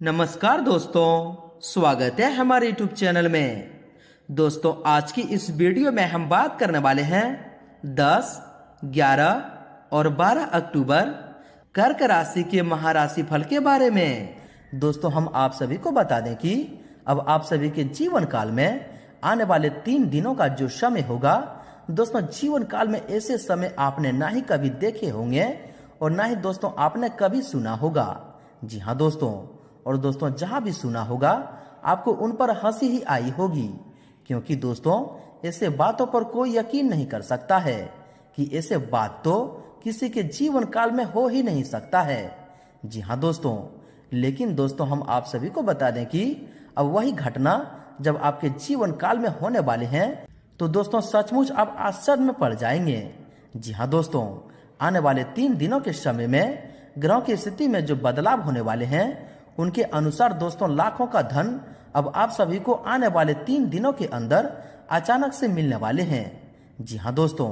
नमस्कार दोस्तों, स्वागत है हमारे YouTube चैनल में। दोस्तों, आज की इस वीडियो में हम बात करने वाले हैं 10, 11 और 12 अक्टूबर कर्क राशि के महाराशि फल के बारे में। दोस्तों, हम आप सभी को बता दें कि अब आप सभी के जीवन काल में आने वाले 3 दिनों का जो समय होगा, दोस्तों जीवन काल में ऐसे समय आपने ना ही कभी देखे होंगे और ना ही दोस्तों आपने कभी सुना होगा। जी हाँ दोस्तों, और दोस्तों जहां भी सुना होगा आपको उन पर हंसी ही आई होगी, क्योंकि दोस्तों ऐसे बातों पर कोई यकीन नहीं कर सकता है कि ऐसे बात तो किसी के जीवन काल में हो ही नहीं सकता है। जी हाँ दोस्तों, लेकिन दोस्तों हम आप सभी को बता दें कि अब वही घटना जब आपके जीवन काल में होने वाले हैं तो दोस्तों सचमुच आप आश्चर्य में पड़ जाएंगे। जी हाँ दोस्तों, आने वाले 3 दिनों के समय में ग्रहों की स्थिति में जो बदलाव होने वाले हैं उनके अनुसार दोस्तों लाखों का धन अब आप सभी को आने वाले 3 दिनों के अंदर अचानक से मिलने वाले हैं। जी हाँ दोस्तों,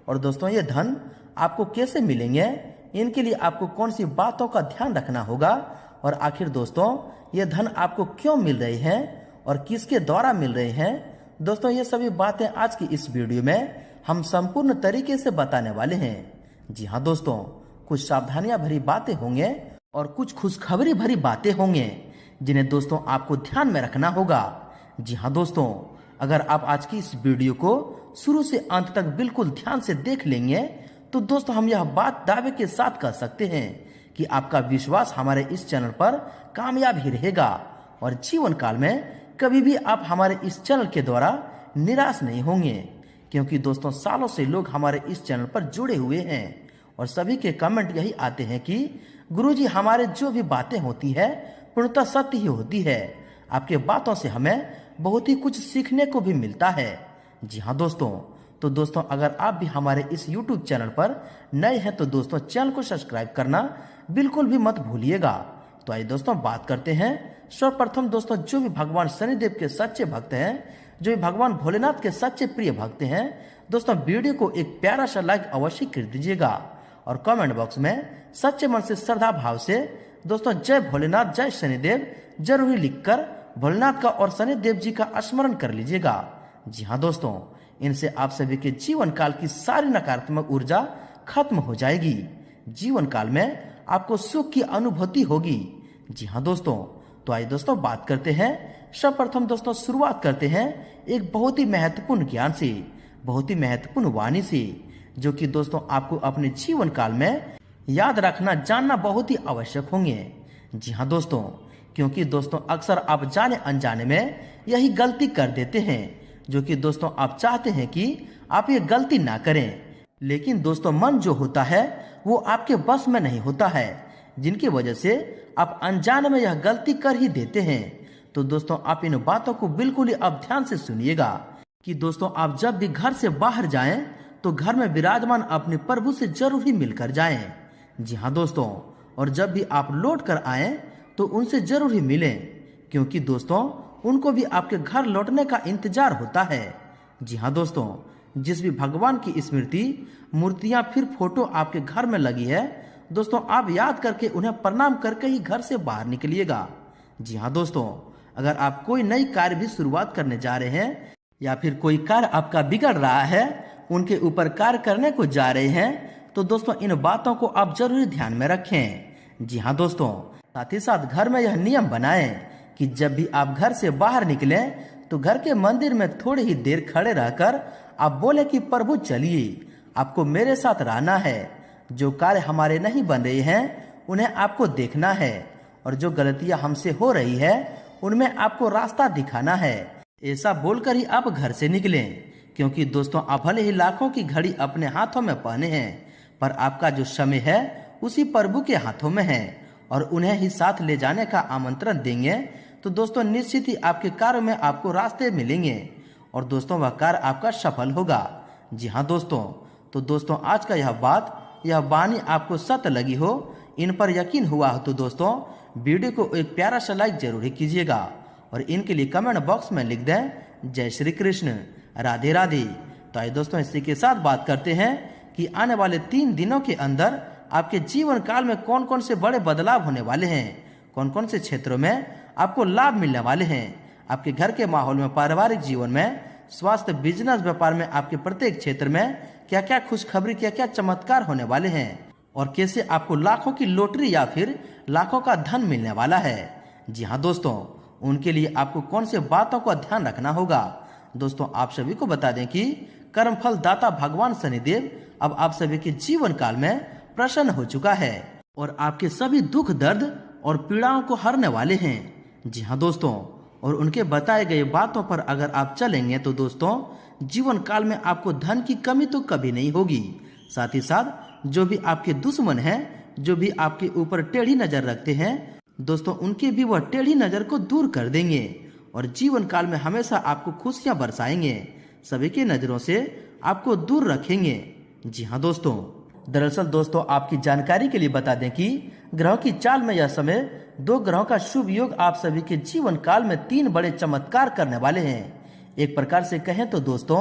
और दोस्तों ये धन आपको कैसे मिलेंगे, इनके लिए आपको कौन सी बातों का ध्यान रखना होगा और आखिर दोस्तों ये धन आपको क्यों मिल रहे हैं और किसके द्वारा मिल रहे हैं, दोस्तों ये सभी बातें आज की इस वीडियो में हम संपूर्ण तरीके से बताने वाले हैं। जी हाँ दोस्तों, कुछ सावधानियां भरी बातें होंगे और कुछ खुशखबरी भरी बातें होंगे जिन्हें दोस्तों आपको ध्यान में रखना होगा। जी हाँ दोस्तों, अगर आप आज की इस वीडियो को शुरू से अंत तक बिल्कुल ध्यान से देख लेंगे तो दोस्तों हम यह बात दावे के साथ कह सकते हैं कि आपका विश्वास हमारे इस चैनल पर कामयाब ही रहेगा और जीवन काल में कभी भी आप हमारे इस चैनल के द्वारा निराश नहीं होंगे, क्योंकि दोस्तों सालों से लोग हमारे इस चैनल पर जुड़े हुए हैं और सभी के कमेंट यही आते हैं कि गुरुजी हमारे जो भी बातें होती है पूर्णतः सत्य ही होती है, आपके बातों से हमें बहुत ही कुछ सीखने को भी मिलता है। जी हाँ दोस्तों, तो दोस्तों अगर आप भी हमारे इस YouTube चैनल पर नए हैं तो दोस्तों चैनल को सब्सक्राइब करना बिल्कुल भी मत भूलिएगा। तो आइए दोस्तों बात करते हैं। सर्वप्रथम दोस्तों जो भी भगवान शनिदेव के सच्चे भक्त हैं, जो भी भगवान भोलेनाथ के सच्चे प्रिय भक्त हैं, दोस्तों वीडियो को एक प्यारा सा लाइक अवश्य कर दीजिएगा और कमेंट बॉक्स में सच्चे मन से श्रद्धा भाव से दोस्तों जय भोलेनाथ जय शनिदेव जरूर ही लिखकर भोलेनाथ का और शनिदेव जी का स्मरण कर लीजिएगा। जी हाँ दोस्तों, इनसे आप सभी के जीवन काल की सारी नकारात्मक ऊर्जा खत्म हो जाएगी। जीवन काल में आपको सुख की अनुभूति होगी। जी हाँ दोस्तों, तो आइए दोस्तों बात करते हैं। सर्वप्रथम दोस्तों शुरुआत करते हैं एक बहुत ही महत्वपूर्ण ज्ञान से, बहुत ही महत्वपूर्ण वाणी से, जो कि दोस्तों आपको अपने जीवन काल में याद रखना जानना बहुत ही आवश्यक होंगे। जी हाँ दोस्तों, क्योंकि दोस्तों अक्सर आप जाने अनजाने में यही गलती कर देते हैं जो कि दोस्तों आप चाहते हैं कि आप ये गलती ना करें, लेकिन दोस्तों मन जो होता है वो आपके बस में नहीं होता है, जिनकी वजह से आप अनजाने में यह गलती कर ही देते हैं। तो दोस्तों आप इन बातों को बिल्कुल ही अब ध्यान से सुनिएगा कि दोस्तों आप जब भी घर से बाहर जाएं तो घर में विराजमान अपने प्रभु से जरूर ही मिलकर जाएं। जी हाँ दोस्तों, और जब भी आप लौट कर आए तो उनसे जरूर ही मिलें, क्योंकि दोस्तों उनको भी आपके घर लौटने का इंतजार होता है। जी हाँ दोस्तों, जिस भी भगवान की स्मृति मूर्तियां फिर फोटो आपके घर में लगी है, दोस्तों आप याद करके उन्हें प्रणाम करके ही घर से बाहर निकलिएगा। जी हाँ दोस्तों, अगर आप कोई नई कार्य भी शुरुआत करने जा रहे हैं या फिर कोई कार्य आपका बिगड़ रहा है, उनके ऊपर कार्य करने को जा रहे हैं, तो दोस्तों इन बातों को आप जरूर ध्यान में रखें। जी हाँ दोस्तों, साथ ही साथ घर में यह नियम बनाएं कि जब भी आप घर से बाहर निकलें तो घर के मंदिर में थोड़ी ही देर खड़े रहकर आप बोले कि प्रभु चलिए, आपको मेरे साथ रहना है, जो कार्य हमारे नहीं बन रहे हैं उन्हें आपको देखना है और जो गलतियां हमसे हो रही है उनमें आपको रास्ता दिखाना है। ऐसा बोलकर ही आप घर से निकलें, क्योंकि दोस्तों आप भले ही लाखों की घड़ी अपने हाथों में पहने हैं, पर आपका जो समय है उसी प्रभु के हाथों में है और उन्हें ही साथ ले जाने का आमंत्रण देंगे तो दोस्तों निश्चित ही आपके कार्य में आपको रास्ते मिलेंगे और दोस्तों वह कार्य आपका सफल होगा। जी हाँ दोस्तों, तो दोस्तों आज का यह वाणी आपको सत्य लगी हो, इन पर यकीन हुआ हो तो दोस्तों वीडियो को एक प्यारा सा लाइक जरूर कीजिएगा और इनके लिए कमेंट बॉक्स में लिख दें जय श्री कृष्ण, राधे राधे। तो आइए दोस्तों इसी के साथ बात करते हैं कि आने वाले 3 दिनों के अंदर आपके जीवन काल में कौन कौन से बड़े बदलाव होने वाले हैं, कौन कौन से क्षेत्रों में आपको लाभ मिलने वाले हैं। आपके घर के माहौल में, पारिवारिक जीवन में, स्वास्थ्य, बिजनेस, व्यापार में आपके प्रत्येक क्षेत्र में क्या क्या खुशखबरी, क्या क्या चमत्कार होने वाले हैं और कैसे आपको लाखों की लॉटरी या फिर लाखों का धन मिलने वाला है। जी हाँ दोस्तों, उनके लिए आपको कौन से बातों का ध्यान रखना होगा। दोस्तों, आप सभी को बता दें कि कर्मफल दाता भगवान शनिदेव अब आप सभी के जीवन काल में प्रसन्न हो चुका है और आपके सभी दुख, दर्द और पीड़ाओं को हरने वाले हैं। जी हाँ दोस्तों, और उनके बताए गए बातों पर अगर आप चलेंगे तो दोस्तों जीवन काल में आपको धन की कमी तो कभी नहीं होगी। साथ ही साथ जो भी आपके दुश्मन हैं, जो भी आपके ऊपर टेढ़ी नजर रखते हैं दोस्तों, उनके भी वह टेढ़ी नजर को दूर कर देंगे और जीवन काल में हमेशा आपको खुशियां बरसाएंगे, सभी की नजरों से आपको दूर रखेंगे। जी हाँ दोस्तों, दरअसल दोस्तों आपकी जानकारी के लिए बता दें कि ग्रहों की चाल में यह समय 2 ग्रहों का शुभ योग आप सभी के जीवन काल में 3 बड़े चमत्कार करने वाले हैं। एक प्रकार से कहें तो दोस्तों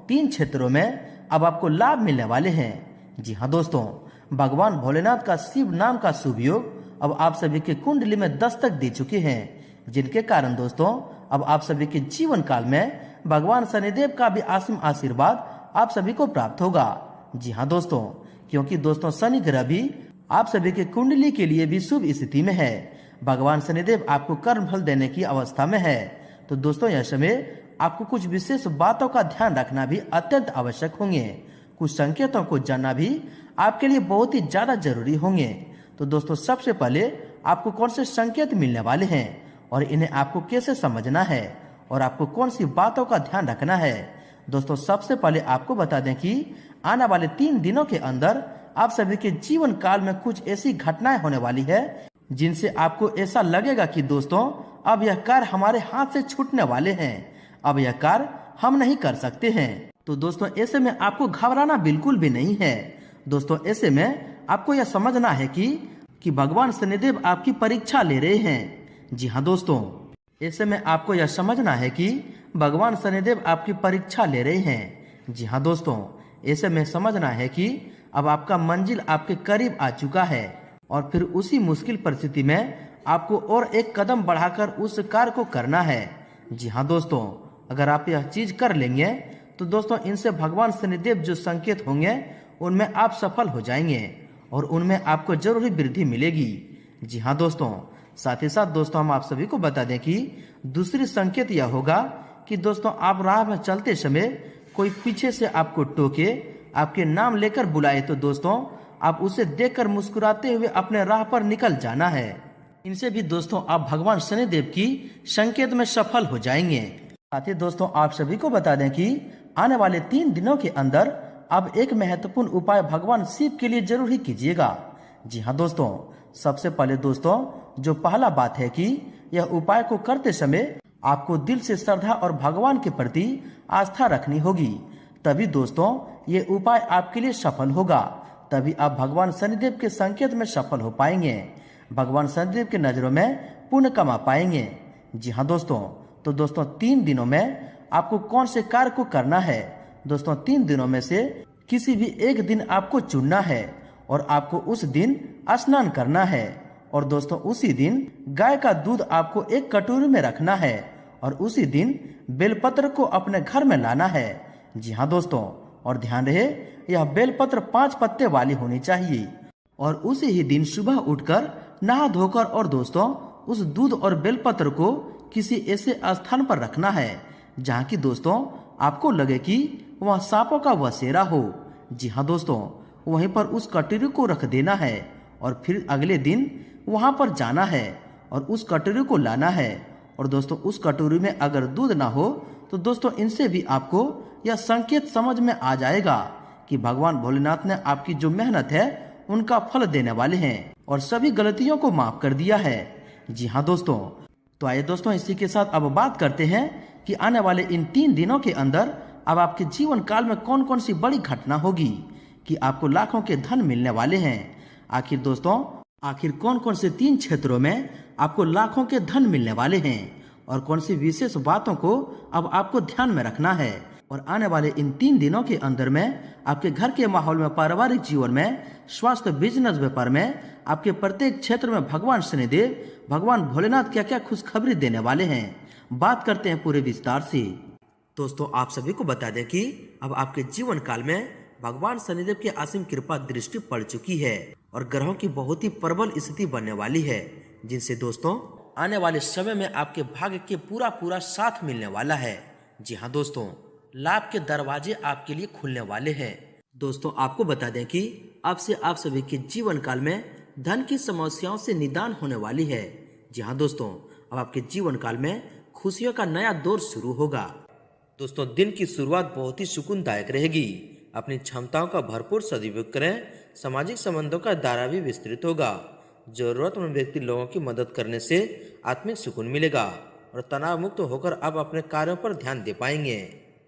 3 क्षेत्रों में अब आपको लाभ मिलने वाले हैं। जी हाँ दोस्तों, भगवान भोलेनाथ का शिव नाम का शुभ योग अब आप सभी के कुंडली में दस्तक दे चुके हैं, जिनके कारण दोस्तों अब आप सभी के जीवन काल में भगवान शनिदेव का भी असीम आशीर्वाद आप सभी को प्राप्त होगा। जी हाँ दोस्तों, क्योंकि दोस्तों शनि ग्रह भी आप सभी के कुंडली के लिए भी शुभ स्थिति में है। भगवान शनिदेव आपको कर्म फल देने की अवस्था में है। तो दोस्तों यह समय आपको कुछ विशेष बातों का ध्यान रखना भी अत्यंत आवश्यक होंगे। कुछ संकेतों को जानना भी आपके लिए बहुत ही ज्यादा जरूरी होंगे। तो दोस्तों सबसे पहले आपको कौन से संकेत मिलने वाले हैं और इन्हें आपको कैसे समझना है और आपको कौन सी बातों का ध्यान रखना है। दोस्तों सबसे पहले आपको बता दें कि आने वाले 3 दिनों के अंदर आप सभी के जीवन काल में कुछ ऐसी घटनाएं होने वाली है जिनसे आपको ऐसा लगेगा कि दोस्तों अब यह कार्य हमारे हाथ से छूटने वाले हैं, अब यह कार्य हम नहीं कर सकते हैं। तो दोस्तों ऐसे में आपको घबराना बिल्कुल भी नहीं है। दोस्तों ऐसे में आपको यह समझना है कि भगवान शनिदेव आपकी परीक्षा ले रहे हैं। जी हाँ दोस्तों, ऐसे में आपको यह समझना है कि भगवान शनिदेव आपकी परीक्षा ले रहे हैं। जी हाँ दोस्तों, ऐसे में समझना है कि अब आपका मंजिल आपके करीब आ चुका है और फिर उसी मुश्किल परिस्थिति में आपको और एक कदम बढ़ाकर उस कार्य को करना है। जी हाँ दोस्तों, अगर आप यह चीज कर लेंगे तो दोस्तों इनसे भगवान शनिदेव जो संकेत होंगे उनमें आप सफल हो जाएंगे और उनमें आपको जरूर वृद्धि मिलेगी। जी हाँ दोस्तों, साथ ही साथ दोस्तों हम आप सभी को बता दें कि दूसरी संकेत यह होगा कि दोस्तों आप राह में चलते समय कोई पीछे से आपको टोके, आपके नाम लेकर बुलाए तो दोस्तों आप उसे देखकर मुस्कुराते हुए अपने राह पर निकल जाना है। इनसे भी दोस्तों आप भगवान शनिदेव की संकेत में सफल हो जाएंगे। साथ ही दोस्तों आप सभी को बता दें कि आने वाले 3 दिनों के अंदर अब एक महत्वपूर्ण उपाय भगवान शिव के लिए जरूर ही कीजिएगा। जी हाँ दोस्तों, सबसे पहले दोस्तों जो पहला बात है कि यह उपाय को करते समय आपको दिल से श्रद्धा और भगवान के प्रति आस्था रखनी होगी, तभी दोस्तों ये उपाय आपके लिए सफल होगा, तभी आप भगवान शनिदेव के संकेत में सफल हो पाएंगे, भगवान शनिदेव के नजरों में पुण्य कमा पाएंगे। जी हाँ दोस्तों, तो दोस्तों 3 दिनों में आपको कौन से कार्य को करना है। दोस्तों 3 दिनों में से किसी भी एक दिन आपको चुनना है और आपको उस दिन स्नान करना है और दोस्तों उसी दिन गाय का दूध आपको एक कटोरी में रखना है और उसी दिन बेलपत्र को अपने घर में लाना है। जी हाँ दोस्तों, और ध्यान रहे यह बेलपत्र 5 पत्ते वाली होनी चाहिए और उसी ही दिन सुबह उठकर नहा धोकर और दोस्तों उस दूध और बेलपत्र को किसी ऐसे स्थान पर रखना है जहाँ की दोस्तों आपको लगे कि वह सांपों का बसेरा हो। जी हाँ दोस्तों, वहीं पर उस कटोरी को रख देना है और फिर अगले दिन वहां पर जाना है और उस कटोरी को लाना है और दोस्तों उस कटोरी में अगर दूध ना हो तो दोस्तों इनसे भी आपको यह संकेत समझ में आ जाएगा कि भगवान भोलेनाथ ने आपकी जो मेहनत है उनका फल देने वाले हैं और सभी गलतियों को माफ कर दिया है। जी हाँ दोस्तों, तो आइए दोस्तों इसी के साथ अब बात करते हैं कि आने वाले इन 3 दिनों के अंदर अब आपके जीवन काल में कौन कौन सी बड़ी घटना होगी कि आपको लाखों के धन मिलने वाले हैं। आखिर दोस्तों कौन कौन से 3 क्षेत्रों में आपको लाखों के धन मिलने वाले हैं और कौन सी विशेष बातों को अब आपको ध्यान में रखना है और आने वाले इन 3 दिनों के अंदर में आपके घर के माहौल में, पारिवारिक जीवन में, स्वास्थ्य, बिजनेस, व्यापार में, आपके प्रत्येक क्षेत्र में भगवान शनिदेव भगवान भोलेनाथ क्या क्या खुशखबरी देने वाले हैं, बात करते हैं पूरे विस्तार से। दोस्तों आप सभी को बता दें कि अब आपके जीवन काल में भगवान शनिदेव की असीम कृपा दृष्टि पड़ चुकी है और ग्रहों की बहुत ही प्रबल स्थिति बनने वाली है, जिनसे दोस्तों आने वाले समय में आपके भाग्य के पूरा साथ मिलने वाला है। जी हाँ दोस्तों, लाभ के दरवाजे आपके लिए खुलने वाले हैं। दोस्तों आपको बता दें कि अब से आप सभी के जीवन काल में धन की समस्याओं से निदान होने वाली है। जी हाँ दोस्तों, अब आपके जीवन काल में खुशियों का नया दौर शुरू होगा। दोस्तों दिन की शुरुआत बहुत ही सुकूनदायक रहेगी। अपनी क्षमताओं का भरपूर सदुपयोग करें। सामाजिक संबंधों का दायरा भी विस्तृत होगा। जरूरतमंद व्यक्ति लोगों की मदद करने से आत्मिक सुकून मिलेगा और तनाव मुक्त होकर आप अपने कार्यों पर ध्यान दे पाएंगे।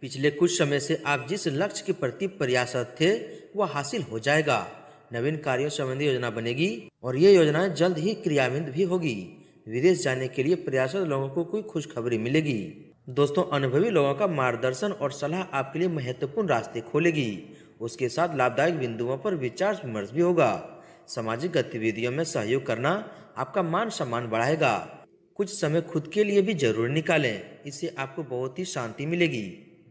पिछले कुछ समय से आप जिस लक्ष्य के प्रति प्रयासरत थे वह हासिल हो जाएगा। नवीन कार्यों संबंधी योजना बनेगी और ये योजनाएं जल्द ही क्रियान्वित भी होगी। विदेश जाने के लिए प्रयासरत लोगों को कोई खुशखबरी मिलेगी। दोस्तों अनुभवी लोगों का मार्गदर्शन और सलाह आपके लिए महत्वपूर्ण रास्ते खोलेगी। उसके साथ लाभदायक बिंदुओं पर विचार विमर्श भी होगा। सामाजिक गतिविधियों में सहयोग करना आपका मान सम्मान बढ़ाएगा। कुछ समय खुद के लिए भी जरूर निकालें, इससे आपको बहुत ही शांति मिलेगी।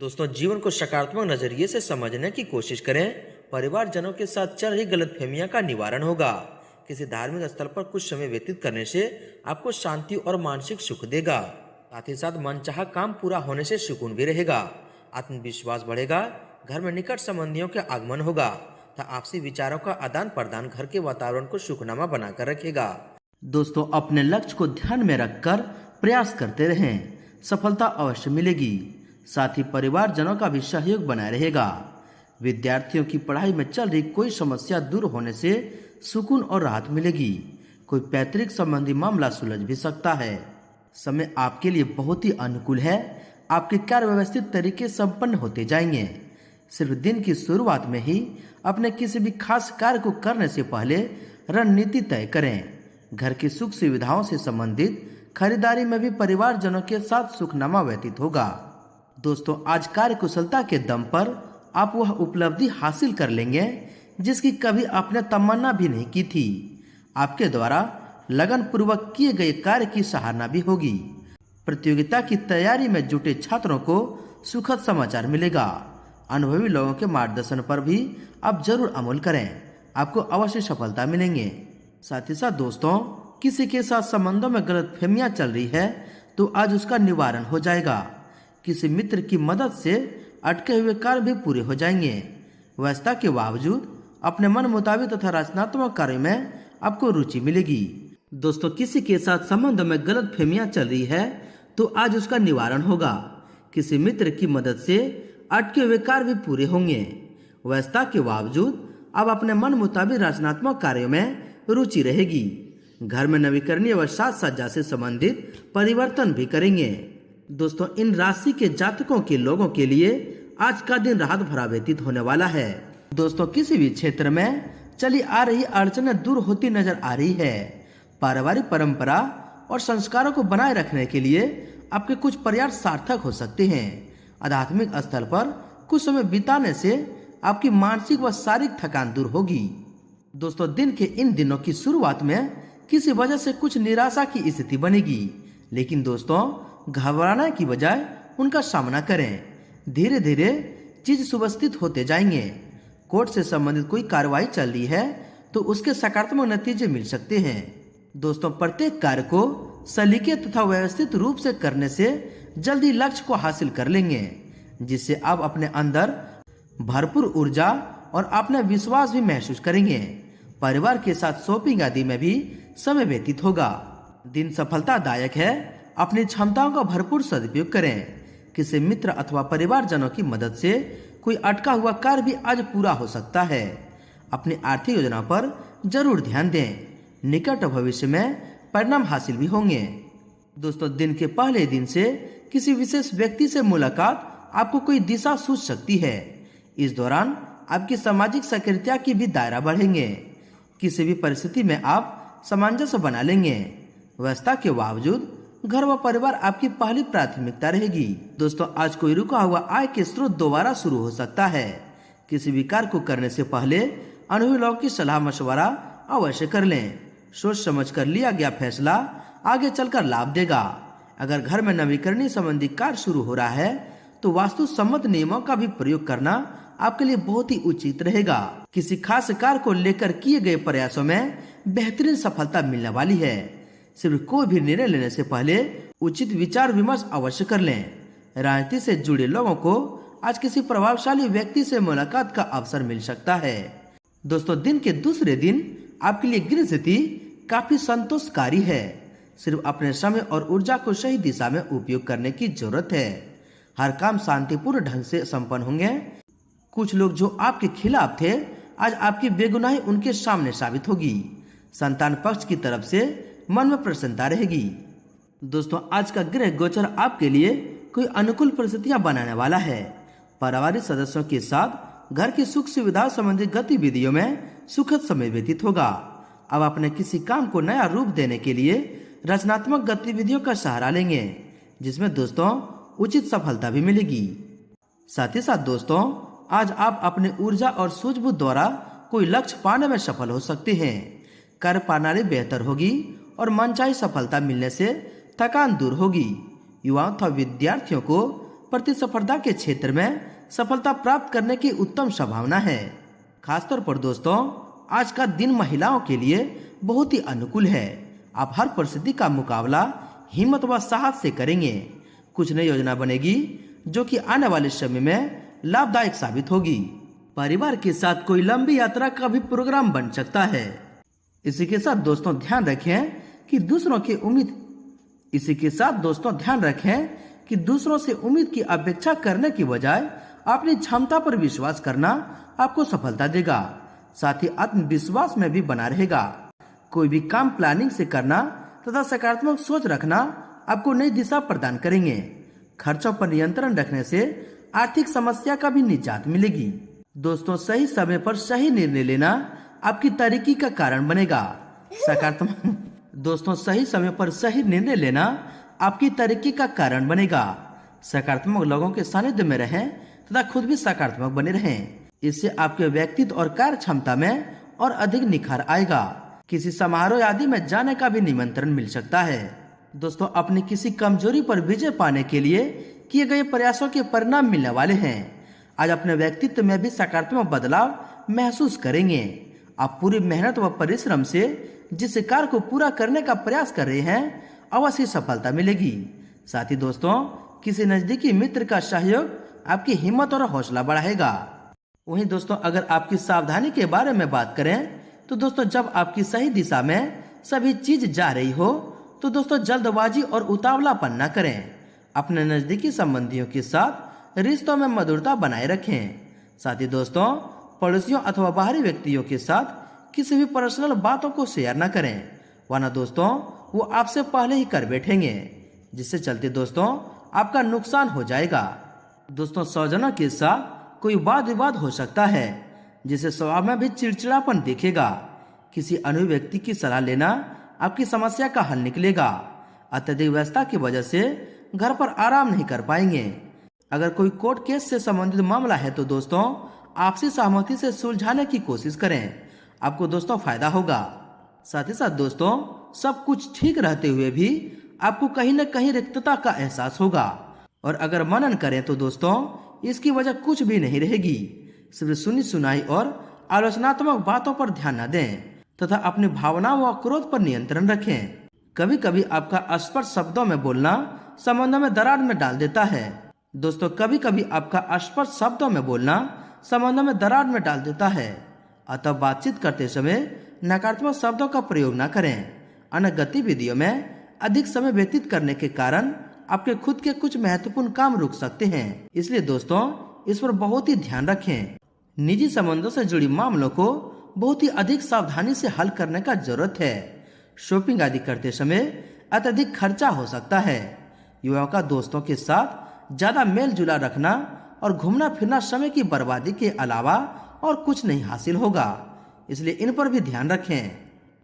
दोस्तों जीवन को सकारात्मक नजरिए से समझने की कोशिश करें। परिवारजनों के साथ चल रही गलतफहमियां का निवारण होगा। किसी धार्मिक स्थल पर कुछ समय व्यतीत करने से आपको शांति और मानसिक सुख देगा। साथ ही साथ मनचाहा काम पूरा होने से सुकून भी रहेगा। आत्मविश्वास बढ़ेगा। घर में निकट संबंधियों के आगमन होगा तथा आपसी विचारों का आदान प्रदान घर के वातावरण को सुखनामा बनाकर रखेगा। दोस्तों अपने लक्ष्य को ध्यान में रखकर प्रयास करते रहें, सफलता अवश्य मिलेगी। साथ ही परिवारजनों का भी सहयोग बनाए रहेगा। विद्यार्थियों की पढ़ाई में चल रही कोई समस्या दूर होने से सुकून और राहत मिलेगी। कोई पैतृक संबंधी मामला सुलझ भी सकता है। समय आपके लिए बहुत ही अनुकूल है। आपके कार्य व्यवस्थित तरीके संपन्न होते जाएंगे। सिर्फ दिन की शुरुआत में ही अपने किसी भी खास कार्य को करने से पहले रणनीति तय करें। घर की सुख सुविधाओं से संबंधित खरीदारी में भी परिवारजनों के साथ सुखनामा व्यतीत होगा। दोस्तों आज कार्य कुशलता के दम पर आप वह उपलब्धि हासिल कर लेंगे जिसकी कभी आपने तमन्ना भी नहीं की थी। आपके द्वारा लगन पूर्वक किए गए कार्य की सराहना भी होगी। प्रतियोगिता की तैयारी में जुटे छात्रों को सुखद समाचार मिलेगा। अनुभवी लोगों के मार्गदर्शन पर भी आप जरूर अमल करें, आपको अवश्य सफलता मिलेंगे। साथ ही साथ दोस्तों किसी के साथ संबंधों में गलतफहमियां चल रही है तो आज उसका निवारण हो जाएगा। किसी मित्र की मदद से अटके हुए कार्य भी पूरे हो जाएंगे। व्यस्तता के बावजूद अपने मन मुताबिक तथा रचनात्मक कार्य में आपको रुचि मिलेगी। दोस्तों किसी के साथ संबंधों में गलतफहमियां चल रही है तो आज उसका निवारण होगा। किसी मित्र की मदद से अटके हुए कार्य भी पूरे होंगे। व्यस्तता के बावजूद अब अपने मन मुताबिक रचनात्मक कार्यों में रुचि रहेगी। घर में नवीकरणीय व साज सज्जा से संबंधित परिवर्तन भी करेंगे। दोस्तों इन राशि के जातकों के लोगों के लिए आज का दिन राहत भरा व्यतीत होने वाला है। दोस्तों किसी भी क्षेत्र में चली आ रही अड़चनें दूर होती नजर आ रही है। पारिवारिक परंपरा और संस्कारों को बनाए रखने के लिए आपके कुछ प्रयास सार्थक हो सकते हैं। आध्यात्मिक स्थल पर कुछ समय बिताने से आपकी मानसिक व शारीरिक थकान दूर होगी। दोस्तों दिन के इन दिनों की शुरुआत में किसी वजह से कुछ निराशा की स्थिति बनेगी, लेकिन दोस्तों घबराने की बजाय उनका सामना करें। धीरे धीरे चीज सुव्यवस्थित होते जाएंगे। कोर्ट से संबंधित कोई कार्रवाई चल रही है तो उसके सकारात्मक नतीजे मिल सकते हैं। दोस्तों प्रत्येक कार्य को सलीके तथा व्यवस्थित रूप से करने से जल्दी लक्ष्य को हासिल कर लेंगे, जिससे आप अपने अंदर भरपूर ऊर्जा और अपना विश्वास भी महसूस करेंगे। परिवार के साथ शॉपिंग आदि में भी समय व्यतीत होगा। दिन सफलतादायक है। अपनी क्षमताओं का भरपूर सदुपयोग करें। किसी मित्र अथवा परिवारजनों की मदद से कोई अटका हुआ कार्य भी आज पूरा हो सकता है। अपनी आर्थिक योजना पर जरूर ध्यान दें। निकट भविष्य में परिणाम हासिल भी होंगे। दोस्तों दिन के पहले दिन से किसी विशेष व्यक्ति से मुलाकात आपको कोई दिशा सूझ सकती है। इस दौरान आपकी सामाजिक सक्रियता की भी दायरा बढ़ेंगे। किसी भी परिस्थिति में आप सामंजस्य बना लेंगे। व्यस्तता के बावजूद घर व परिवार आपकी पहली प्राथमिकता रहेगी। दोस्तों आज कोई रुका हुआ आय के स्रोत दोबारा शुरू हो सकता है। किसी भी कार्य को करने से पहले अनुभवी लोगों की सलाह मशवरा अवश्य कर लें। सोच समझ कर लिया गया फैसला आगे चलकर लाभ देगा। अगर घर में नवीकरणीय संबंधी कार्य शुरू हो रहा है तो वास्तु सम्मत नियमों का भी प्रयोग करना आपके लिए बहुत ही उचित रहेगा। किसी खास कार्य को लेकर किए गए प्रयासों में बेहतरीन सफलता मिलने वाली है। सिर्फ कोई भी निर्णय लेने से पहले उचित विचार विमर्श अवश्य कर लें। राजनीति से जुड़े लोगों को आज किसी प्रभावशाली व्यक्ति से मुलाकात का अवसर मिल सकता है। दोस्तों, दिन के दूसरे दिन आपके लिए गृह स्थिति काफी संतोषकारी है। सिर्फ अपने समय और ऊर्जा को सही दिशा में उपयोग करने की जरूरत है। हर काम शांतिपूर्ण ढंग से संपन्न होंगे। कुछ लोग जो आपके खिलाफ थे, आज आपकी बेगुनाही उनके सामने साबित होगी। संतान पक्ष की तरफ से मन में प्रसन्नता रहेगी। दोस्तों, आज का ग्रह गोचर आपके लिए कोई अनुकूल परिस्थितियां बनाने वाला है। पारिवारिक सदस्यों के साथ घर की सुख सुविधा संबंधी गतिविधियों में सुखद समय व्यतीत होगा। अब अपने किसी काम को नया रूप देने के लिए रचनात्मक गतिविधियों का सहारा लेंगे, जिसमें दोस्तों उचित सफलता भी मिलेगी। साथ ही साथ दोस्तों, आज आप अपनी ऊर्जा और सूझबूझ द्वारा कोई लक्ष्य पाने में सफल हो सकते हैं। कार्य प्रणाली बेहतर होगी और मनचाही सफलता मिलने से थकान दूर होगी। युवाओं तथा विद्यार्थियों को प्रतिस्पर्धा के क्षेत्र में सफलता प्राप्त करने की उत्तम संभावना है। खासतौर पर दोस्तों, आज का दिन महिलाओं के लिए बहुत ही अनुकूल है। आप हर परिस्थिति का मुकाबला हिम्मत व साहस से करेंगे। कुछ नई योजना बनेगी जो कि आने वाले समय में लाभदायक साबित होगी। परिवार के साथ कोई लंबी यात्रा का भी प्रोग्राम बन सकता है। इसी के साथ दोस्तों ध्यान रखें कि दूसरों से उम्मीद की अपेक्षा करने की बजाय अपनी क्षमता पर विश्वास करना आपको सफलता देगा। साथ ही आत्मविश्वास में भी बना रहेगा। कोई भी काम प्लानिंग से करना तथा सकारात्मक सोच रखना आपको नई दिशा प्रदान करेंगे। खर्चों पर नियंत्रण रखने से आर्थिक समस्या का भी निजात मिलेगी। दोस्तों, सही समय पर सही निर्णय लेना आपकी तरक्की का कारण बनेगा। सही समय पर सही निर्णय लेना आपकी तरक्की का कारण बनेगा। सकारात्मक लोगों के सानिध्य में रहें तथा खुद भी सकारात्मक बने रहें। इससे आपके व्यक्तित्व और कार्य क्षमता में और अधिक निखार आएगा। किसी समारोह आदि में जाने का भी निमंत्रण मिल सकता है। दोस्तों, अपनी किसी कमजोरी पर विजय पाने के लिए किए गए प्रयासों के परिणाम मिलने वाले हैं। आज अपने व्यक्तित्व में भी सकारात्मक बदलाव महसूस करेंगे। आप पूरी मेहनत व परिश्रम से जिस कार्य को पूरा करने का प्रयास कर रहे हैं, अवश्य सफलता मिलेगी। साथ ही दोस्तों, किसी नजदीकी मित्र का सहयोग आपकी हिम्मत और हौसला बढ़ाएगा। वहीं दोस्तों, अगर आपकी सावधानी के बारे में बात करें तो दोस्तों, जब आपकी सही दिशा में सभी चीज जा रही हो तो दोस्तों जल्दबाजी और उतावलापन न करें। अपने नजदीकी संबंधियों के साथ रिश्तों में मधुरता बनाए रखें। साथ ही दोस्तों, पड़ोसियों अथवा बाहरी व्यक्तियों के साथ किसी भी पर्सनल बातों को शेयर न करें, वरना दोस्तों वो आपसे पहले ही कर बैठेंगे, जिससे चलते दोस्तों आपका नुकसान हो जाएगा। दोस्तों, स्वजनों के साथ कोई वाद विवाद हो सकता है, जिससे स्वभाव में भी चिड़चिड़ापन दिखेगा। किसी अन्य व्यक्ति की सलाह लेना आपकी समस्या का हल निकलेगा। अत्यधिक व्यस्तता की वजह से घर पर आराम नहीं कर पाएंगे। अगर कोई कोर्ट केस से संबंधित मामला है तो दोस्तों आपसी सहमति से सुलझाने की कोशिश करें, आपको दोस्तों फायदा होगा। साथ ही साथ दोस्तों, सब कुछ ठीक रहते हुए भी आपको कहीं न कहीं रिक्तता का एहसास होगा, और अगर मनन करें तो दोस्तों इसकी वजह कुछ भी नहीं रहेगी। सिर्फ सुनी सुनाई और आलोचनात्मक बातों पर ध्यान न दें तथा अपनी भावनाओं व क्रोध पर नियंत्रण रखें। कभी कभी आपका स्पष्ट शब्दों में बोलना संबंधों में दरार में डाल देता है। दोस्तों, कभी कभी आपका स्पष्ट शब्दों में बोलना संबंधों में दरार में डाल देता है। अतः बातचीत करते समय नकारात्मक शब्दों का प्रयोग न करें। अन्य गतिविधियों में अधिक समय व्यतीत करने के कारण आपके खुद के कुछ महत्वपूर्ण काम रुक सकते हैं। इसलिए दोस्तों इस पर बहुत ही ध्यान रखें। निजी संबंधों से जुड़ी मामलों को बहुत ही अधिक सावधानी से हल करने का जरूरत है। शॉपिंग आदि करते समय अत्यधिक खर्चा हो सकता है। युवाओं का दोस्तों के साथ ज्यादा मेल जुला रखना और घूमना फिरना समय की बर्बादी के अलावा और कुछ नहीं हासिल होगा, इसलिए इन पर भी ध्यान रखें।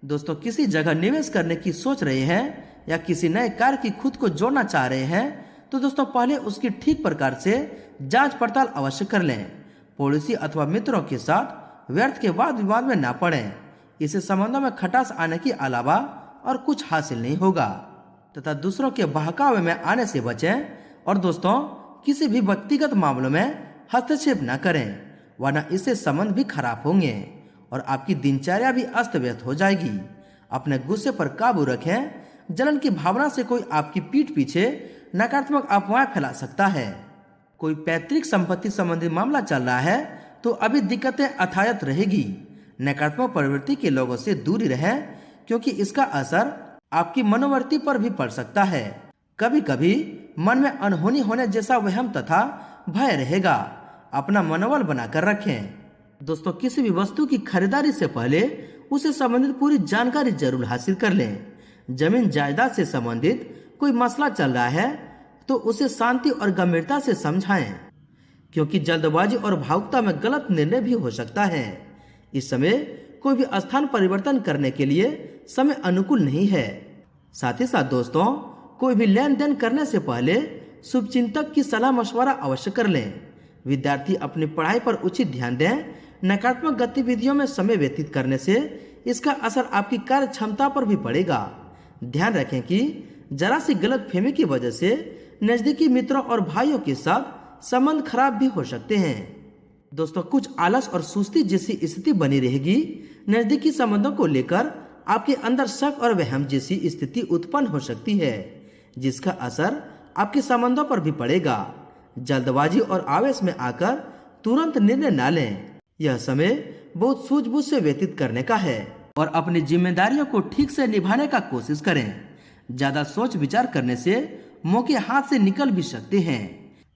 दोस्तों, किसी जगह निवेश करने की सोच रहे हैं या किसी नए कार्य की खुद को जोड़ना चाह रहे हैं तो दोस्तों पहले उसकी ठीक प्रकार से जांच पड़ताल अवश्य कर लें। पड़ोसी अथवा मित्रों के साथ व्यर्थ के वाद विवाद में न पड़ें, इससे संबंधों में खटास आने के अलावा और कुछ हासिल नहीं होगा। तथा दूसरों के बहकावे में आने से बचें और दोस्तों किसी भी व्यक्तिगत मामलों में हस्तक्षेप न करें, वरना इससे संबंध भी खराब होंगे और आपकी दिनचर्या भी अस्त व्यस्त हो जाएगी। अपने गुस्से पर काबू रखें। जलन की भावना से कोई आपकी पीठ पीछे नकारात्मक अफवाहें फैला सकता है। कोई पैतृक संपत्ति संबंधी मामला चल रहा है तो अभी दिक्कतें अथायत रहेगी। नकारात्मक प्रवृत्ति के लोगों से दूरी रहें, क्योंकि इसका असर आपकी मनोवृत्ति पर भी पड़ सकता है। कभी कभी मन में अनहोनी होने जैसा वहम तथा भय रहेगा। अपना मनोबल बनाकर रखें। दोस्तों किसी भी वस्तु की खरीदारी से पहले उसे संबंधित पूरी जानकारी जरूर हासिल कर लें। जमीन जायदाद से संबंधित कोई मसला चल रहा है तो उसे शांति और गंभीरता से समझाएं, क्योंकि जल्दबाजी और भावुकता में गलत निर्णय भी हो सकता है। इस समय कोई भी स्थान परिवर्तन करने के लिए समय अनुकूल नहीं है। साथ ही साथ दोस्तों कोई भी लेन देन करने से पहले शुभचिंतक की सलाह मशवरा अवश्य कर लें। विद्यार्थी अपनी पढ़ाई पर उचित ध्यान दें। नकारात्मक गतिविधियों में समय व्यतीत करने से इसका असर आपकी कार्य क्षमता पर भी पड़ेगा। ध्यान रखें कि जरा सी गलतफहमी की वजह से नजदीकी मित्रों और भाइयों के साथ संबंध खराब भी हो सकते हैं। दोस्तों कुछ आलस और सुस्ती जैसी स्थिति बनी रहेगी। नजदीकी संबंधों को लेकर आपके अंदर शक और वहम जैसी स्थिति उत्पन्न हो सकती है, जिसका असर आपके संबंधों पर भी पड़ेगा। जल्दबाजी और आवेश में आकर तुरंत निर्णय न लें। यह समय बहुत सूझबूझ से व्यतीत करने का है और अपनी जिम्मेदारियों को ठीक से निभाने का कोशिश करें। ज्यादा सोच विचार करने से मौके हाथ से निकल भी सकते हैं।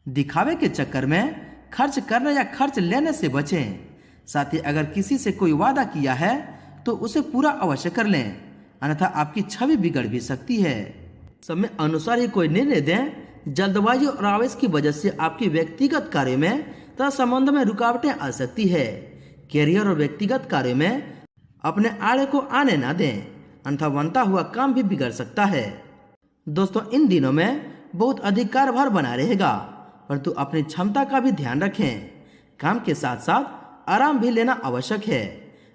दिखावे के चक्कर में खर्च करने या खर्च लेने से बचें। साथ ही अगर किसी से कोई वादा किया है तो उसे पूरा अवश्य कर लें, अन्यथा आपकी छवि बिगड़ भी सकती है। समय अनुसार ही कोई निर्णय दें। जल्दबाजी और आवेश की वजह से आपकी व्यक्तिगत कार्य में तथा संबंध में रुकावटें आ सकती है। कैरियर और व्यक्तिगत कार्य में अपने आड़े को आने ना दें, अन्यथा बनता हुआ काम भी बिगड़ सकता है। दोस्तों इन दिनों में बहुत अधिक कार्यभार बना रहेगा, परंतु अपनी क्षमता का भी ध्यान रखें। काम के साथ साथ आराम भी लेना आवश्यक है।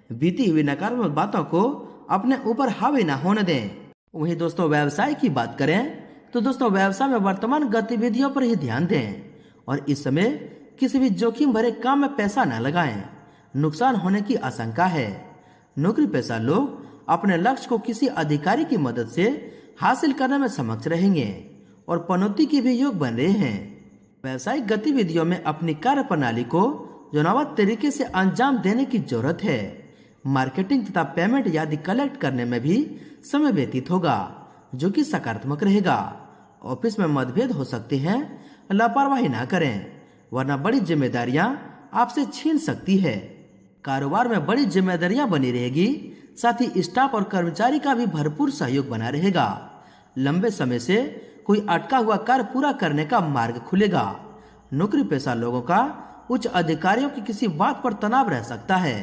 बीती हुई नकारात्मक बातों को अपने ऊपर हावी ना होने दें। वहीं दोस्तों व्यवसाय की बात करें तो दोस्तों व्यवसाय में वर्तमान गतिविधियों पर ही ध्यान दें और इस समय किसी भी जोखिम भरे काम में पैसा न लगाएं। नुकसान होने की आशंका है। नौकरी पेशा लोग अपने लक्ष्य को किसी अधिकारी की मदद से हासिल करने में सक्षम रहेंगे और पनौती के भी योग बन रहे हैं। व्यावसायिक गतिविधियों में अपनी कार्य प्रणाली को योजनाबद्ध तरीके से अंजाम देने की जरूरत है। मार्केटिंग तथा पेमेंट आदि कलेक्ट करने में भी समय व्यतीत होगा, जो कि सकारात्मक रहेगा। ऑफिस में मतभेद हो सकते हैं, लापरवाही ना करें, वरना बड़ी जिम्मेदारियां आपसे छीन सकती है। कारोबार में बड़ी जिम्मेदारियां बनी रहेगी। साथ ही स्टाफ और कर्मचारी का भी भरपूर सहयोग बना रहेगा। लंबे समय से कोई अटका हुआ कार्य पूरा करने का मार्ग खुलेगा। नौकरी पेशा लोगों का उच्च अधिकारियों की किसी बात पर तनाव रह सकता है।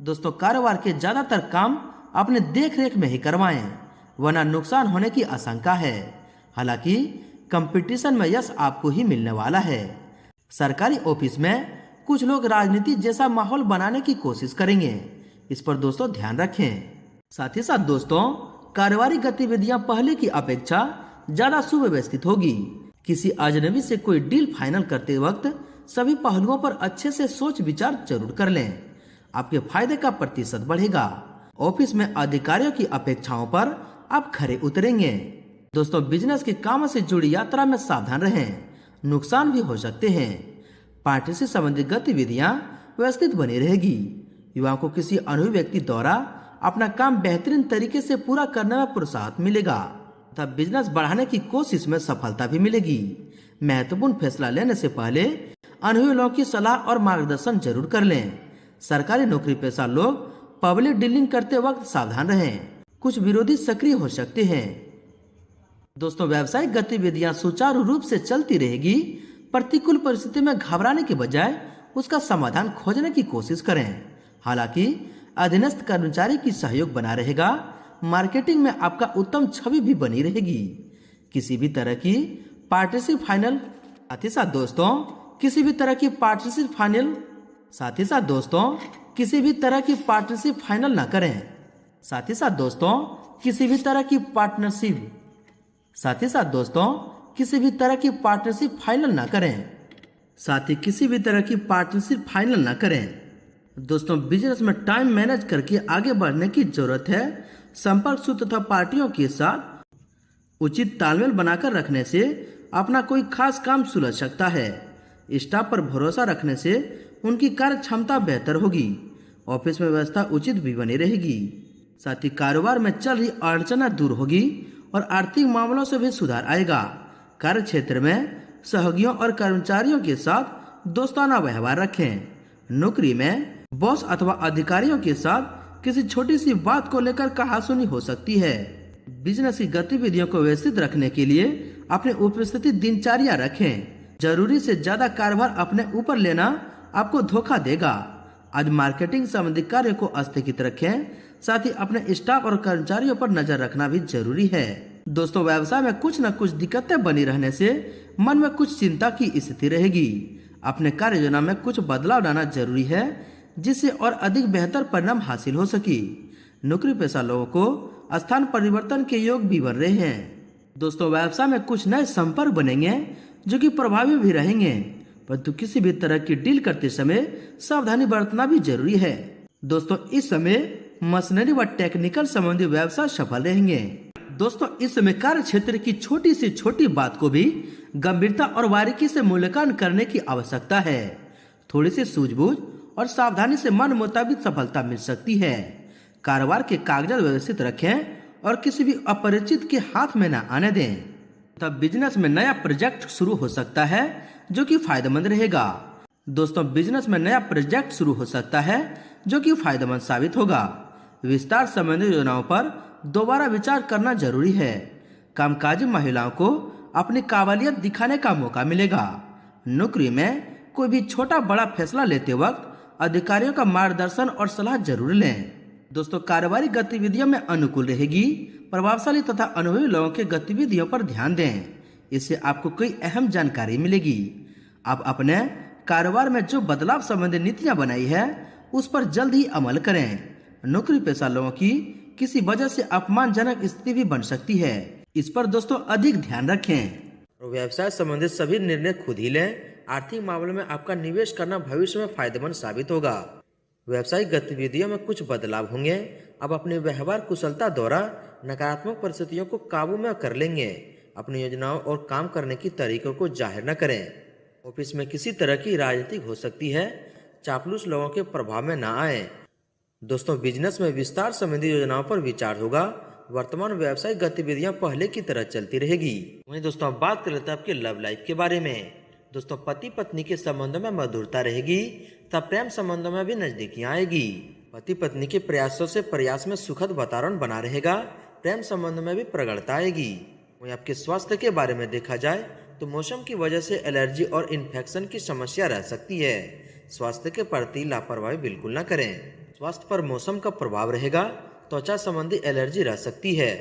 दोस्तों कारोबार के ज्यादातर काम अपने देख रेख में ही करवाएं, वरना नुकसान होने की आशंका है। हालांकि कंपटीशन में यश आपको ही मिलने वाला है। सरकारी ऑफिस में कुछ लोग राजनीति जैसा माहौल बनाने की कोशिश करेंगे, इस पर दोस्तों ध्यान रखें। साथ ही साथ दोस्तों कारोबारी गतिविधियां पहले की अपेक्षा ज्यादा सुव्यवस्थित होगी। किसी अजनबी से कोई डील फाइनल करते वक्त सभी पहलुओं पर अच्छे से सोच विचार जरूर कर लें। आपके फायदे का प्रतिशत बढ़ेगा। ऑफिस में अधिकारियों की अपेक्षाओं पर आप खरे उतरेंगे। दोस्तों बिजनेस के कामों से जुड़ी यात्रा में सावधान रहें, नुकसान भी हो सकते हैं। पार्टी से संबंधित गतिविधियां व्यवस्थित बनी रहेगी। युवाओं को किसी अनुभवी व्यक्ति द्वारा अपना काम बेहतरीन तरीके से पूरा करने में प्रोत्साहन मिलेगा तथा बिजनेस बढ़ाने की कोशिश में सफलता भी मिलेगी। महत्वपूर्ण फैसला लेने से पहले अनुभवी लोगों की सलाह और मार्गदर्शन जरूर कर लें। सरकारी नौकरी पेशा लोग पब्लिक डीलिंग करते वक्त सावधान रहें, कुछ विरोधी सक्रिय हो सकते हैं। दोस्तों व्यावसायिक गतिविधियां सुचारू रूप से चलती रहेगी। प्रतिकूल परिस्थिति में घबराने के बजाय उसका समाधान खोजने की कोशिश करें। हालांकि अधीनस्थ कर्मचारी की सहयोग बना रहेगा। मार्केटिंग में आपका उत्तम छवि भी बनी रहेगी। किसी भी तरह की पार्टनरशिप फाइनल साथ ही साथ दोस्तों किसी भी तरह की पार्टनरशिप फाइनल किसी भी तरह की पार्टनरशिप फाइनल ना करें। साथ ही साथ दोस्तों किसी भी तरह की पार्टनरशिप साथ ही साथ दोस्तों किसी भी तरह की पार्टनरशिप फाइनल ना करें। ना करें। दोस्तों बिजनेस में टाइम मैनेज करके आगे बढ़ने की जरूरत है। संपर्क सूत्र तथा पार्टियों के साथ उचित तालमेल बनाकर रखने से अपना कोई खास काम सुलझ सकता है। स्टाफ पर भरोसा रखने से उनकी कार्य क्षमता बेहतर होगी। ऑफिस में व्यवस्था उचित भी बनी रहेगी। साथ ही कारोबार में चल रही अड़चनें दूर होगी और आर्थिक मामलों से भी सुधार आएगा। कार्य क्षेत्र में सहयोगियों और कर्मचारियों के साथ दोस्ताना व्यवहार रखें। नौकरी में बॉस अथवा अधिकारियों के साथ किसी छोटी सी बात को लेकर कहासुनी हो सकती है। बिजनेस की गतिविधियों को व्यवस्थित रखने के लिए अपनी उपस्थिति दिनचर्या रखें। जरूरी से ज्यादा कार्यभार अपने ऊपर लेना आपको धोखा देगा। आज मार्केटिंग संबंधी कार्य को स्थगित रखें। साथ ही अपने स्टाफ और कर्मचारियों पर नजर रखना भी जरूरी है। दोस्तों व्यवसाय में कुछ न कुछ दिक्कतें बनी रहने से मन में कुछ चिंता की स्थिति रहेगी। अपने कार्य योजना में कुछ बदलाव लाना जरूरी है जिससे और अधिक बेहतर परिणाम हासिल हो सके। नौकरी पेशा लोगों को स्थान परिवर्तन के योग भी बन रहे हैं। दोस्तों व्यवसाय में कुछ नए संपर्क बनेंगे जो कि प्रभावी भी रहेंगे, परंतु किसी भी तरह की डील करते समय सावधानी बरतना भी जरूरी है। दोस्तों इस समय मशीनरी व टेक्निकल संबंधी व्यवसाय सफल रहेंगे। दोस्तों इस समय कार्य क्षेत्र की छोटी से छोटी बात को भी गंभीरता और बारीकी से मूल्यांकन करने की आवश्यकता है। थोड़ी सी सूझबूझ और सावधानी से मन मुताबिक सफलता मिल सकती है। कारोबार के कागजात व्यवस्थित रखें और किसी भी अपरिचित के हाथ में न आने दें। तब बिजनेस में नया प्रोजेक्ट शुरू हो सकता है जो कि फायदेमंद रहेगा। दोस्तों बिजनेस में नया प्रोजेक्ट शुरू हो सकता है जो कि फायदेमंद साबित होगा। विस्तार संबंधी योजनाओं पर दोबारा विचार करना जरूरी है। कामकाजी महिलाओं को अपनी काबिलियत दिखाने का मौका मिलेगा। नौकरी में कोई भी छोटा बड़ा फैसला लेते वक्त अधिकारियों का मार्गदर्शन और सलाह जरूर लें। दोस्तों कारोबारी गतिविधियों में अनुकूल रहेगी। प्रभावशाली तथा अनुभवी लोगों के गतिविधियों पर ध्यान दें। इससे आपको कोई अहम जानकारी मिलेगी। आप अपने कारोबार में जो बदलाव संबंधी नीतियां बनाई है उस पर जल्द ही अमल करें। नौकरी पेशा लोगों की किसी वजह से अपमानजनक स्थिति भी बन सकती है। इस पर दोस्तों अधिक ध्यान रखें। व्यवसाय संबंधित सभी निर्णय खुद ही लें। आर्थिक मामलों में आपका निवेश करना भविष्य में फायदेमंद साबित होगा। व्यवसायिक गतिविधियों में कुछ बदलाव होंगे। अब अपनी व्यवहार कुशलता द्वारा नकारात्मक परिस्थितियों को काबू में कर लेंगे। अपनी योजनाओं और काम करने की तरीकों को जाहिर न करें। ऑफिस में किसी तरह की राजनीति हो सकती है। चापलूस लोगों के प्रभाव में न आए। दोस्तों बिजनेस में विस्तार संबंधी योजनाओं पर विचार होगा। वर्तमान व्यवसायिक गतिविधियां पहले की तरह चलती रहेगी। वहीं दोस्तों अब बात कर लेते हैं आपके लव लाइफ के बारे में। दोस्तों पति पत्नी के संबंधों में मधुरता रहेगी तब प्रेम संबंधों में भी नजदीकियां आएगी। पति पत्नी के प्रयासों से प्रयास में सुखद वातावरण बना रहेगा। प्रेम संबंध में भी प्रगाढ़ता आएगी। वहीं आपके स्वास्थ्य के बारे में देखा जाए तो मौसम की वजह से एलर्जी और इन्फेक्शन की समस्या रह सकती है। स्वास्थ्य के प्रति लापरवाही बिल्कुल न करें। स्वास्थ्य पर मौसम का प्रभाव रहेगा। त्वचा संबंधी एलर्जी रह सकती है।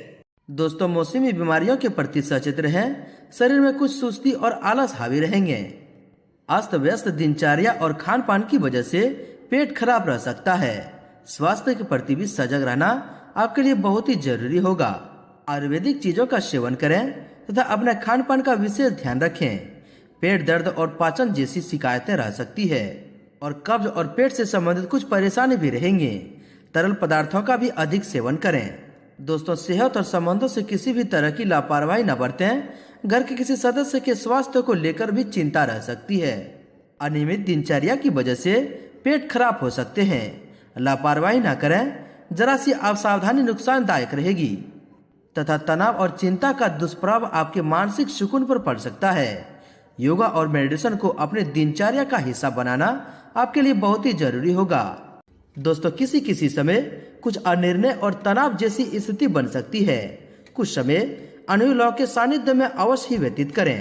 दोस्तों मौसमी बीमारियों के प्रति सचेत रहें। शरीर में कुछ सुस्ती और आलस हावी रहेंगे। अस्त व्यस्त दिनचर्या और खान पान की वजह से पेट खराब रह सकता है। स्वास्थ्य के प्रति भी सजग रहना आपके लिए बहुत ही जरूरी होगा। आयुर्वेदिक चीजों का सेवन करें तथा अपने खान पान का विशेष ध्यान रखें। पेट दर्द और पाचन जैसी शिकायतें रह सकती है और कब्ज और पेट से संबंधित कुछ परेशानी भी रहेंगे। तरल पदार्थों का भी अधिक सेवन करें। दोस्तों सेहत और संबंधों से किसी भी तरह की लापरवाही न बरतें। घर के किसी सदस्य के स्वास्थ्य को लेकर भी चिंता रह सकती है। अनियमित दिनचर्या की वजह से पेट खराब हो सकते हैं। लापरवाही न करें। जरा सी असावधानी नुकसानदायक रहेगी तथा तनाव और चिंता का दुष्प्रभाव आपके मानसिक सुकून पर पड़ सकता है। योगा और मेडिटेशन को अपने दिनचर्या का हिस्सा बनाना आपके लिए बहुत ही जरूरी होगा। दोस्तों किसी समय कुछ अनिर्णय और तनाव जैसी स्थिति बन सकती है। कुछ समय अनुभवी लोगों के सानिध्य में अवश्य ही व्यतीत करें।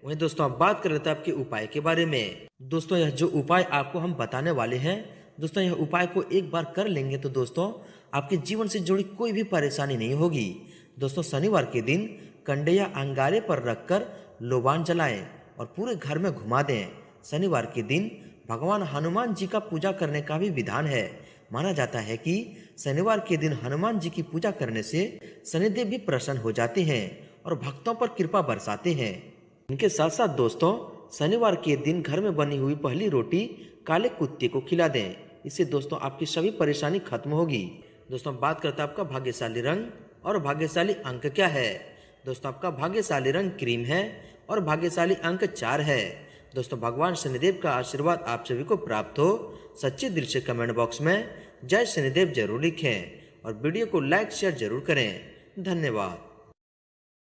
वहीं दोस्तों अब बात कर लेते हैं आपके उपाय के बारे में। दोस्तों यह जो उपाय आपको हम बताने वाले हैं, दोस्तों यह उपाय को एक बार कर लेंगे तो दोस्तों आपके जीवन से जुड़ी कोई भी परेशानी नहीं होगी। दोस्तों शनिवार के दिन कंडे या अंगारे पर रखकर लोबान जलाएं और पूरे घर में घुमा दें। शनिवार के दिन भगवान हनुमान जी का पूजा करने का भी विधान है। माना जाता है कि शनिवार के दिन हनुमान जी की पूजा करने से शनिदेव भी प्रसन्न हो जाते हैं और भक्तों पर कृपा बरसाते हैं। इनके साथ साथ दोस्तों शनिवार के दिन घर में बनी हुई पहली रोटी काले कुत्ते को खिला दें। इससे दोस्तों आपकी सभी परेशानी खत्म होगी। दोस्तों बात करते हैं आपका भाग्यशाली रंग और भाग्यशाली अंक क्या है। दोस्तों आपका भाग्यशाली रंग क्रीम है और भाग्यशाली अंक 4 है। दोस्तों भगवान शनिदेव का आशीर्वाद आप सभी को प्राप्त हो। सच्चे दिल से कमेंट बॉक्स में जय शनिदेव जरूर लिखें और वीडियो को लाइक शेयर जरूर करें। धन्यवाद।